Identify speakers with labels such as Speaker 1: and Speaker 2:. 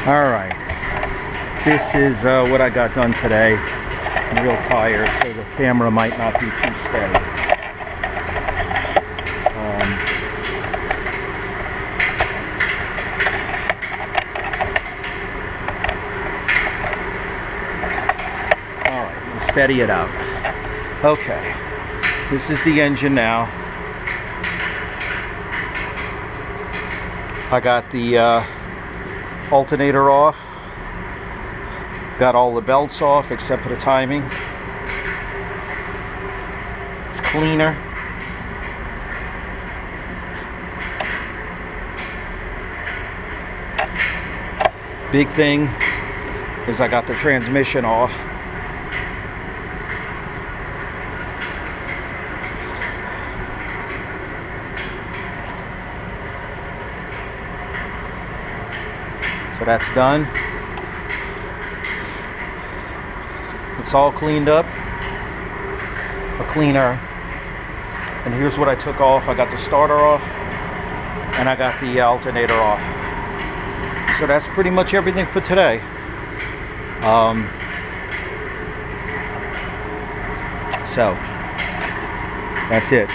Speaker 1: Alright, this is what I got done today. I'm real tired, so the camera might not be too steady. Alright, we'll steady it out. Okay, this is the engine now. I got the alternator off. Got all the belts off except for the timing. It's cleaner. Big thing is I got the transmission off. So that's done. It's all cleaned up. A cleaner. And here's what I took off. I got the starter off and I got the alternator off. So that's pretty much everything for today. So that's it.